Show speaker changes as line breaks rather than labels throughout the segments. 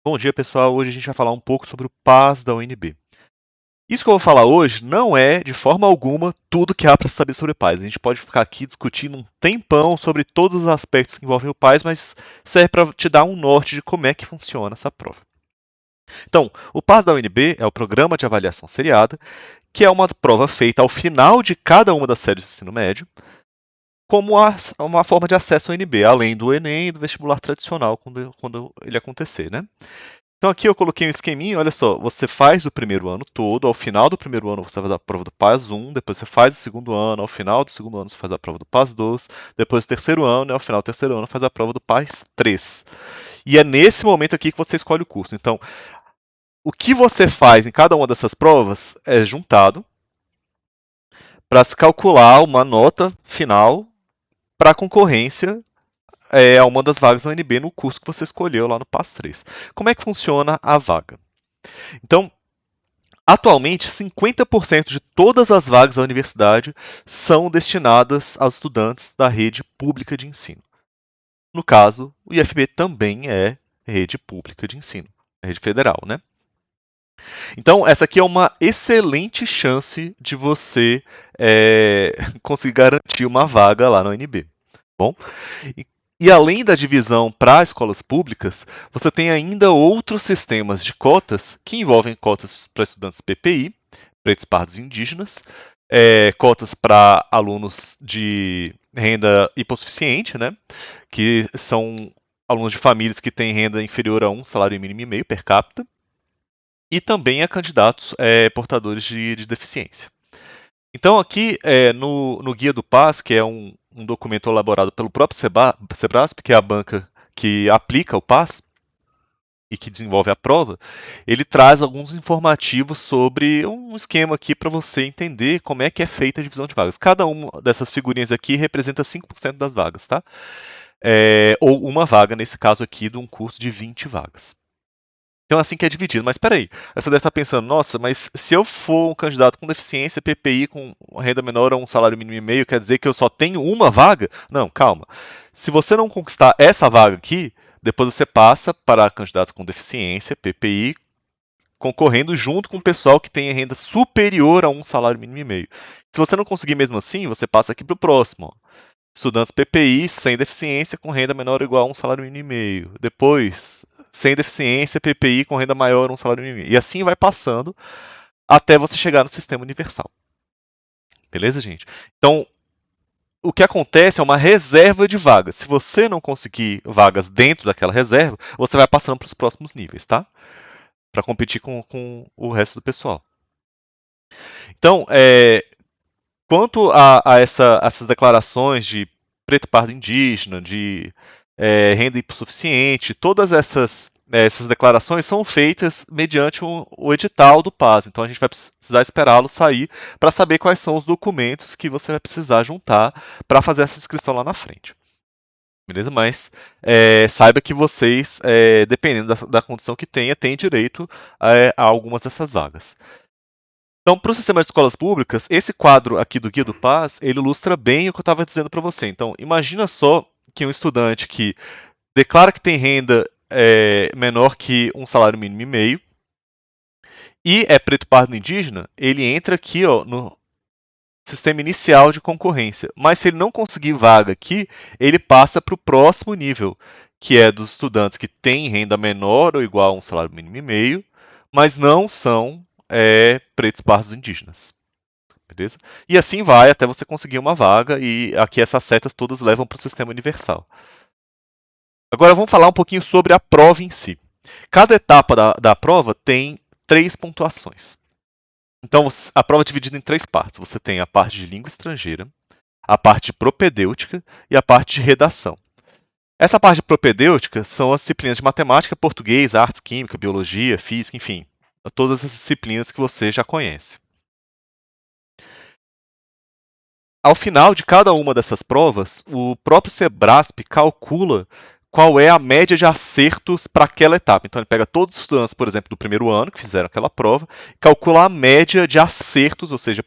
Bom dia, pessoal. Hoje a gente vai falar um pouco sobre o PAS da UNB. Isso que eu vou falar hoje não é, de forma alguma, tudo que há para saber sobre o PAS. A gente pode ficar aqui discutindo um tempão sobre todos os aspectos que envolvem o PAS, mas serve para te dar um norte de como é que funciona essa prova. Então, o PAS da UNB é o Programa de Avaliação Seriada, que é uma prova feita ao final de cada uma das séries do ensino médio, como uma forma de acesso ao UNB, além do Enem e do vestibular tradicional, quando ele acontecer, né? Então aqui eu coloquei um esqueminha, olha só, você faz o primeiro ano todo, ao final do primeiro ano você faz a prova do PAS 1, depois você faz o segundo ano, ao final do segundo ano você faz a prova do PAS 2, depois do terceiro ano, e ao final do terceiro ano faz a prova do PAS 3. E é nesse momento aqui que você escolhe o curso. Então, o que você faz em cada uma dessas provas é juntado para se calcular uma nota final para a concorrência a uma das vagas da UNB no curso que você escolheu lá no PAS 3. Como é que funciona a vaga? Então, atualmente, 50% de todas as vagas da universidade são destinadas aos estudantes da rede pública de ensino. No caso, o IFB também é rede pública de ensino, é rede federal, né? Então, essa aqui é uma excelente chance de você conseguir garantir uma vaga lá na UNB. Bom, e, e além da divisão para escolas públicas, você tem ainda outros sistemas de cotas que envolvem cotas para estudantes PPI, pretos, pardos e indígenas, cotas para alunos de renda hipossuficiente, né, que são alunos de famílias que têm renda inferior a um salário mínimo e meio per capita, e também a candidatos portadores de deficiência. Então, aqui no Guia do PAS, que é um documento elaborado pelo próprio Sebrasp, que é a banca que aplica o PAS e que desenvolve a prova, ele traz alguns informativos sobre um esquema aqui para você entender como é que é feita a divisão de vagas. Cada uma dessas figurinhas aqui representa 5% das vagas, tá? Ou uma vaga, nesse caso aqui, de um curso de 20 vagas. Então, assim que é dividido. Mas espera aí, você deve estar pensando, nossa, mas se eu for um candidato com deficiência, PPI com renda menor a um salário mínimo e meio, quer dizer que eu só tenho uma vaga? Não, calma. Se você não conquistar essa vaga aqui, depois você passa para candidatos com deficiência, PPI, concorrendo junto com o pessoal que tem renda superior a um salário mínimo e meio. Se você não conseguir mesmo assim, você passa aqui para o próximo. Ó. Estudantes PPI sem deficiência com renda menor ou igual a um salário mínimo e meio. Depois, sem deficiência, PPI com renda maior ou um salário mínimo e meio. E assim vai passando até você chegar no sistema universal. Beleza, gente? Então, o que acontece é uma reserva de vagas. Se você não conseguir vagas dentro daquela reserva, você vai passando para os próximos níveis, tá? Para competir com o resto do pessoal. Então, quanto a essas declarações de preto, pardo, indígena, de renda hipossuficiente, todas essas declarações são feitas mediante o edital do PAS. Então a gente vai precisar esperá-lo sair para saber quais são os documentos que você vai precisar juntar para fazer essa inscrição lá na frente. Beleza? Mas saiba que vocês, dependendo da condição que tenha, têm direito a algumas dessas vagas. Então, para o sistema de escolas públicas, esse quadro aqui do Guia do PAS, ele ilustra bem o que eu estava dizendo para você. Então, imagina só que um estudante que declara que tem renda menor que um salário mínimo e meio e é preto, pardo, indígena, ele entra aqui no sistema inicial de concorrência. Mas se ele não conseguir vaga aqui, ele passa para o próximo nível, que é dos estudantes que têm renda menor ou igual a um salário mínimo e meio, mas não são pretos, pardos, indígenas. Beleza? E assim vai até você conseguir uma vaga, e aqui essas setas todas levam para o sistema universal. Agora vamos falar um pouquinho sobre a prova em si. Cada etapa da prova tem 3 pontuações. Então a prova é dividida em 3 partes. Você tem a parte de língua estrangeira, a parte de propedêutica e a parte de redação. Essa parte de propedêutica são as disciplinas de matemática, português, artes, química, biologia, física, enfim, todas as disciplinas que você já conhece. Ao final de cada uma dessas provas, o próprio Sebrasp calcula qual é a média de acertos para aquela etapa. Então ele pega todos os estudantes, por exemplo, do primeiro ano que fizeram aquela prova, calcula a média de acertos, ou seja,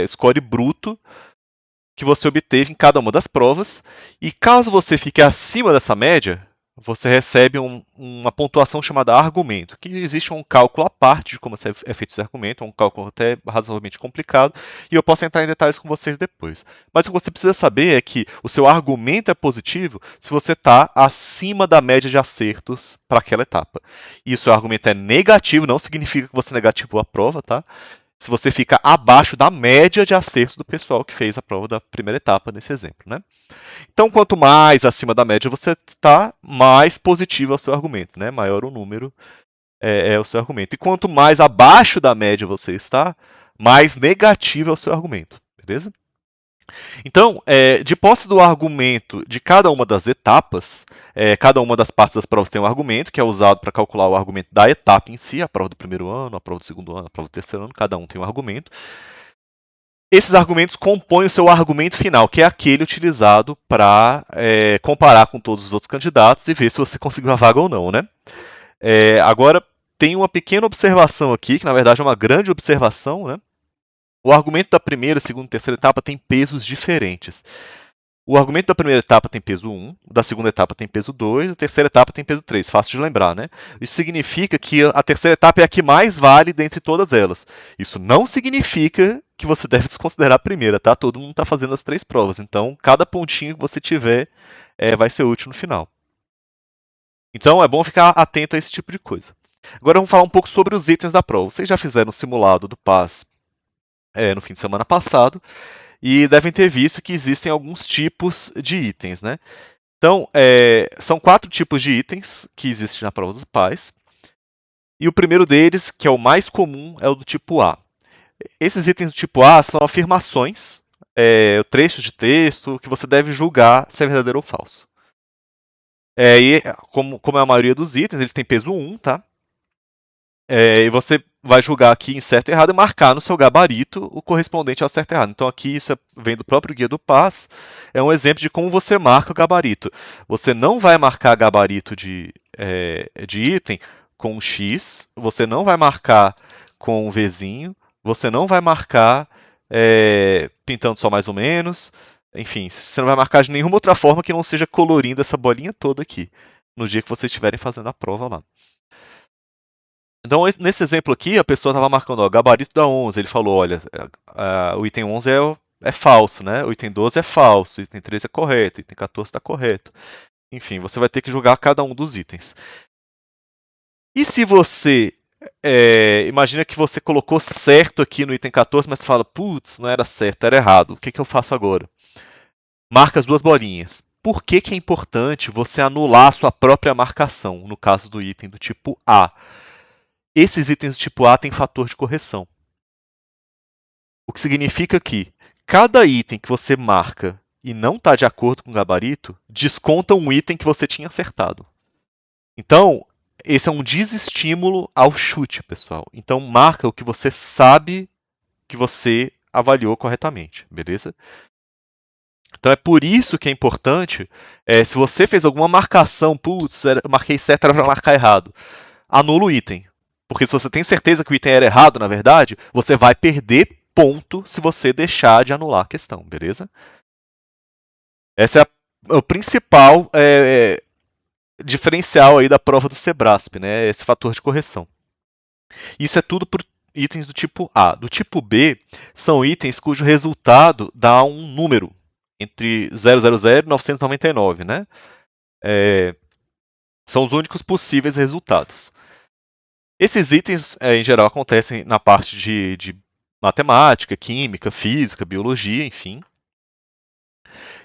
score bruto que você obteve em cada uma das provas. E caso você fique acima dessa média, você recebe uma pontuação chamada argumento, que existe um cálculo à parte de como é feito esse argumento, um cálculo até razoavelmente complicado, e eu posso entrar em detalhes com vocês depois. Mas o que você precisa saber é que o seu argumento é positivo se você está acima da média de acertos para aquela etapa. E o seu argumento é negativo, não significa que você negativou a prova, tá? Se você fica abaixo da média de acertos do pessoal que fez a prova da primeira etapa, nesse exemplo, né? Então, quanto mais acima da média você está, mais positivo é o seu argumento, né? Maior o número é o seu argumento. E quanto mais abaixo da média você está, mais negativo é o seu argumento, beleza? Então, de posse do argumento de cada uma das etapas, cada uma das partes das provas tem um argumento que é usado para calcular o argumento da etapa em si, a prova do primeiro ano, a prova do segundo ano, a prova do terceiro ano, cada um tem um argumento. Esses argumentos compõem o seu argumento final, que é aquele utilizado para comparar com todos os outros candidatos e ver se você conseguiu a vaga ou não, né? Agora, tem uma pequena observação aqui, que na verdade é uma grande observação, né? O argumento da primeira, segunda e terceira etapa tem pesos diferentes. O argumento da primeira etapa tem peso 1, da segunda etapa tem peso 2, da terceira etapa tem peso 3. Fácil de lembrar, né? Isso significa que a terceira etapa é a que mais vale dentre todas elas. Isso não significa que você deve desconsiderar a primeira, tá? Todo mundo está fazendo as 3 provas, então cada pontinho que você tiver vai ser útil no final. Então é bom ficar atento a esse tipo de coisa. Agora vamos falar um pouco sobre os itens da prova. Vocês já fizeram o simulado do PAS no fim de semana passado e devem ter visto que existem alguns tipos de itens, né? Então, são 4 tipos de itens que existem na prova dos PAS. E o primeiro deles, que é o mais comum, é o do tipo A. Esses itens do tipo A são afirmações, trechos de texto, que você deve julgar se é verdadeiro ou falso. E como é a maioria dos itens, eles têm peso 1, tá? E você vai julgar aqui em certo e errado e marcar no seu gabarito o correspondente ao certo e errado. Então aqui isso vem do próprio guia do PAS, é um exemplo de como você marca o gabarito. Você não vai marcar gabarito de item com um X, você não vai marcar com um Vzinho, você não vai marcar pintando só mais ou menos, enfim, você não vai marcar de nenhuma outra forma que não seja colorindo essa bolinha toda aqui, no dia que vocês estiverem fazendo a prova lá. Então, nesse exemplo aqui, a pessoa estava marcando o gabarito da 11. Ele falou, olha, o item 11 é falso, né? O item 12 é falso, o item 13 é correto, o item 14 está correto. Enfim, você vai ter que julgar cada um dos itens. E se você imagina que você colocou certo aqui no item 14, mas fala, putz, não era certo, era errado. O que eu faço agora? Marca as 2 bolinhas. Por que é importante você anular a sua própria marcação, no caso do item do tipo A? Esses itens do tipo A têm fator de correção. O que significa que cada item que você marca e não está de acordo com o gabarito, desconta um item que você tinha acertado. Então, esse é um desestímulo ao chute, pessoal. Então, marca o que você sabe que você avaliou corretamente, beleza? Então é por isso que é importante, se você fez alguma marcação, putz, eu marquei certo, era para marcar errado, anula o item. Porque se você tem certeza que o item era errado, na verdade, você vai perder ponto se você deixar de anular a questão, beleza? Esse é o principal diferencial aí da prova do Sebrasp, né? Esse fator de correção. Isso é tudo por itens do tipo A. Do tipo B, são itens cujo resultado dá um número entre 000 e 999, né? São os únicos possíveis resultados. Esses itens, em geral, acontecem na parte de matemática, química, física, biologia, enfim.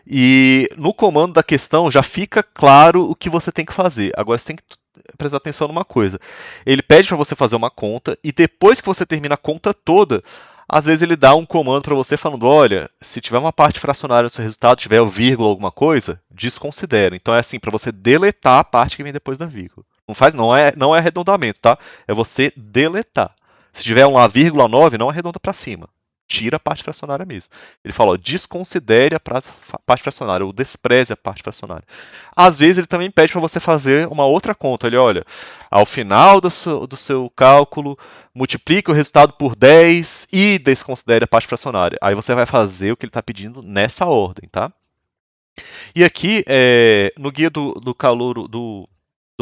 E no comando da questão já fica claro o que você tem que fazer. Agora você tem que prestar atenção numa coisa. Ele pede para você fazer uma conta e depois que você termina a conta toda, às vezes ele dá um comando para você falando: olha, se tiver uma parte fracionária no seu resultado, tiver o vírgula alguma coisa, desconsidera. Então é assim para você deletar a parte que vem depois da vírgula. Não é arredondamento, tá? É você deletar. Se tiver uma vírgula 9, não arredonda para cima. Tira a parte fracionária mesmo. Ele fala, ó, desconsidere a parte fracionária, ou despreze a parte fracionária. Às vezes ele também pede para você fazer uma outra conta. Ele, olha, ao final do seu cálculo, multiplique o resultado por 10 e desconsidere a parte fracionária. Aí você vai fazer o que ele está pedindo nessa ordem, tá? E aqui, no guia do calouro do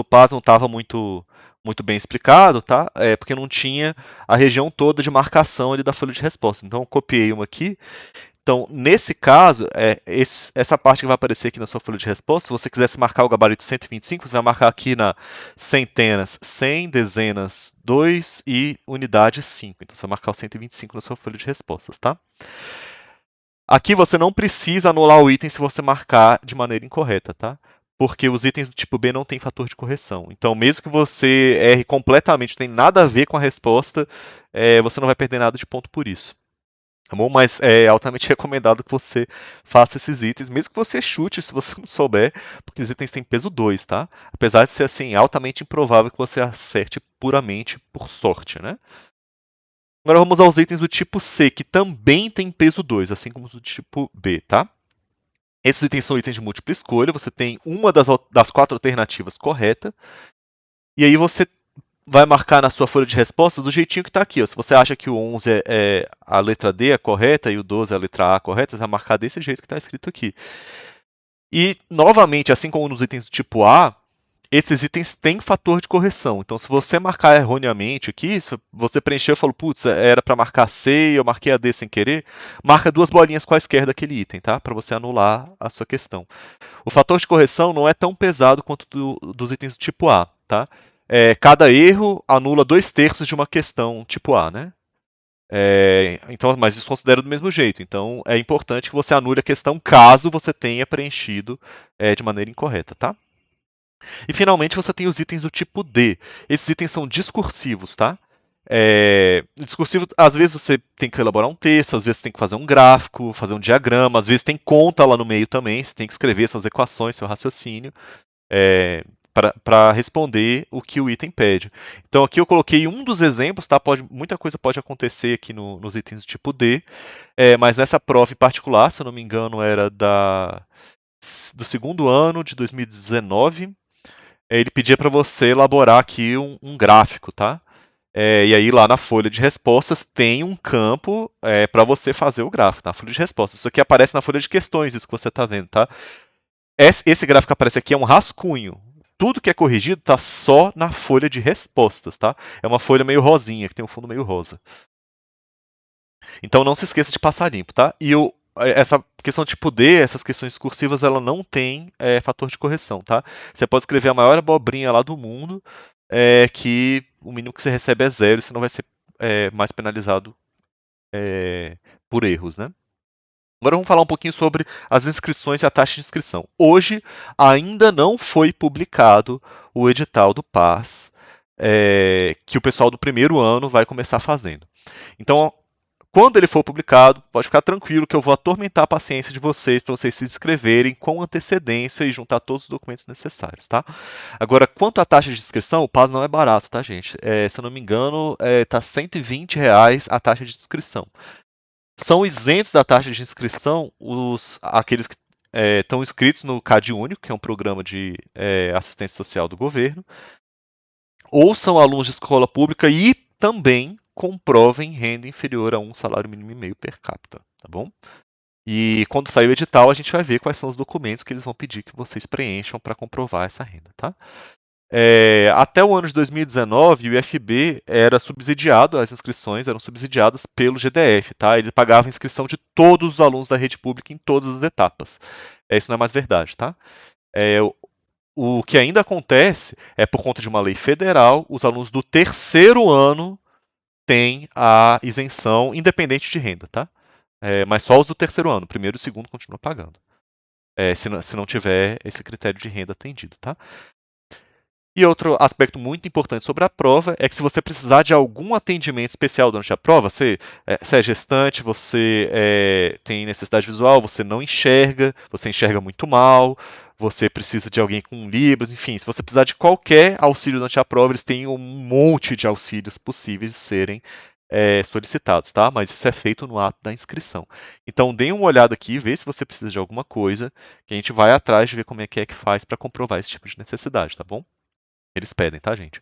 PAS não estava muito bem explicado, tá? Porque não tinha a região toda de marcação ali da folha de resposta. Então eu copiei uma aqui. Então, nesse caso, essa parte que vai aparecer aqui na sua folha de resposta, se você quisesse marcar o gabarito 125, você vai marcar aqui na centenas, 100, dezenas, 2 e unidade 5. Então, você vai marcar o 125 na sua folha de respostas, tá? Aqui você não precisa anular o item se você marcar de maneira incorreta, tá? Porque os itens do tipo B não têm fator de correção. Então, mesmo que você erre completamente, não tem nada a ver com a resposta, você não vai perder nada de ponto por isso. Tá bom? Mas é altamente recomendado que você faça esses itens, mesmo que você chute se você não souber, porque os itens têm peso 2, tá? Apesar de ser assim altamente improvável que você acerte puramente por sorte, né? Agora vamos aos itens do tipo C, que também tem peso 2, assim como os do tipo B, tá? Esses itens são itens de múltipla escolha, você tem uma das 4 alternativas correta, e aí você vai marcar na sua folha de respostas do jeitinho que está aqui. Ó. Se você acha que o 11 é a letra D é correta e o 12 é a letra A correta, você vai marcar desse jeito que está escrito aqui. E, novamente, assim como nos itens do tipo A, esses itens têm fator de correção. Então, se você marcar erroneamente aqui, se você preencheu e falou, putz, era para marcar C e eu marquei a D sem querer, marca 2 bolinhas quaisquer daquele item, tá? Para você anular a sua questão. O fator de correção não é tão pesado quanto dos itens do tipo A, tá? Cada erro anula 2/3 de uma questão tipo A, né? Então, mas isso considera do mesmo jeito. Então, é importante que você anule a questão caso você tenha preenchido de maneira incorreta, tá? E finalmente você tem os itens do tipo D. Esses itens são discursivos, tá? Discursivo, às vezes você tem que elaborar um texto, às vezes tem que fazer um gráfico, fazer um diagrama, às vezes tem conta lá no meio também, você tem que escrever suas equações, seu raciocínio, para responder o que o item pede. Então aqui eu coloquei um dos exemplos, tá? Muita coisa pode acontecer aqui nos itens do tipo D, mas nessa prova em particular, se eu não me engano, era do segundo ano de 2019. Ele pedia para você elaborar aqui um gráfico, tá? E aí lá na folha de respostas tem um campo para você fazer o gráfico, na folha de respostas. Isso aqui aparece na folha de questões, isso que você está vendo, tá? Esse gráfico que aparece aqui é um rascunho. Tudo que é corrigido está só na folha de respostas, tá? É uma folha meio rosinha, que tem um fundo meio rosa. Então não se esqueça de passar limpo, tá? Essa questão tipo D, essas questões discursivas, ela não tem fator de correção, tá? Você pode escrever a maior abobrinha lá do mundo, que o mínimo que você recebe é 0 e você não vai ser mais penalizado por erros, né? Agora vamos falar um pouquinho sobre as inscrições e a taxa de inscrição. Hoje ainda não foi publicado o edital do PAS, que o pessoal do primeiro ano vai começar fazendo. Então, quando ele for publicado, pode ficar tranquilo que eu vou atormentar a paciência de vocês para vocês se inscreverem com antecedência e juntar todos os documentos necessários, tá? Agora, quanto à taxa de inscrição, o PAS não é barato, tá, gente? Se eu não me engano, tá R$ 120 a taxa de inscrição. São isentos da taxa de inscrição aqueles que estão inscritos no CadÚnico, que é um programa de assistência social do governo, ou são alunos de escola pública e também comprovem renda inferior a um salário mínimo e meio per capita, tá bom? E quando sair o edital, a gente vai ver quais são os documentos que eles vão pedir que vocês preencham para comprovar essa renda, tá? Até o ano de 2019, o IFB era subsidiado, as inscrições eram subsidiadas pelo GDF, tá? Ele pagava a inscrição de todos os alunos da rede pública em todas as etapas. Isso não é mais verdade, tá? O que ainda acontece é por conta de uma lei federal, os alunos do terceiro ano têm a isenção independente de renda, tá? Mas só os do terceiro ano, primeiro e segundo continuam pagando. Se não tiver esse critério de renda atendido, tá? E outro aspecto muito importante sobre a prova é que se você precisar de algum atendimento especial durante a prova, você é gestante, você tem necessidade visual, você não enxerga, você enxerga muito mal, você precisa de alguém com libras, enfim, se você precisar de qualquer auxílio durante a prova, eles têm um monte de auxílios possíveis de serem solicitados, tá? Mas isso é feito no ato da inscrição. Então, dê uma olhada aqui, vê se você precisa de alguma coisa, que a gente vai atrás de ver como é que faz para comprovar esse tipo de necessidade, tá bom? Eles pedem, tá, gente?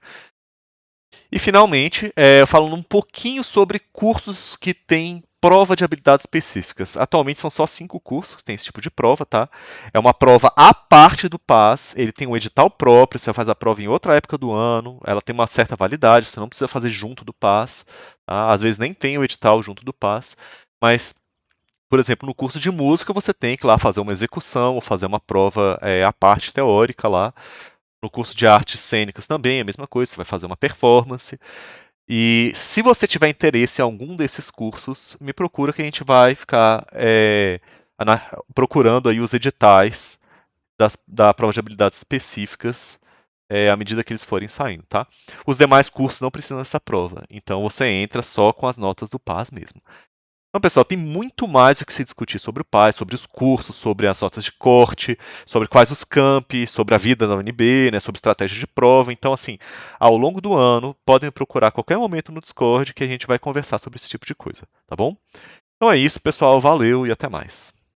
E finalmente, falando um pouquinho sobre cursos que têm prova de habilidades específicas. Atualmente são só 5 cursos que tem esse tipo de prova, tá? É uma prova à parte do PAS, ele tem um edital próprio, você faz a prova em outra época do ano, ela tem uma certa validade, você não precisa fazer junto do PAS, tá? Às vezes nem tem o edital junto do PAS, mas, por exemplo, no curso de música você tem que ir lá fazer uma execução ou fazer uma prova à parte teórica lá. No curso de artes cênicas também é a mesma coisa, você vai fazer uma performance. E se você tiver interesse em algum desses cursos, me procura que a gente vai ficar procurando aí os editais da prova de habilidades específicas à medida que eles forem saindo, tá? Os demais cursos não precisam dessa prova, então você entra só com as notas do PAS mesmo. Então, pessoal, tem muito mais o que se discutir sobre o PAS, sobre os cursos, sobre as notas de corte, sobre quais os campi, sobre a vida na UNB, né, sobre estratégia de prova. Então, assim, ao longo do ano, podem me procurar a qualquer momento no Discord que a gente vai conversar sobre esse tipo de coisa, tá bom? Então é isso, pessoal. Valeu e até mais.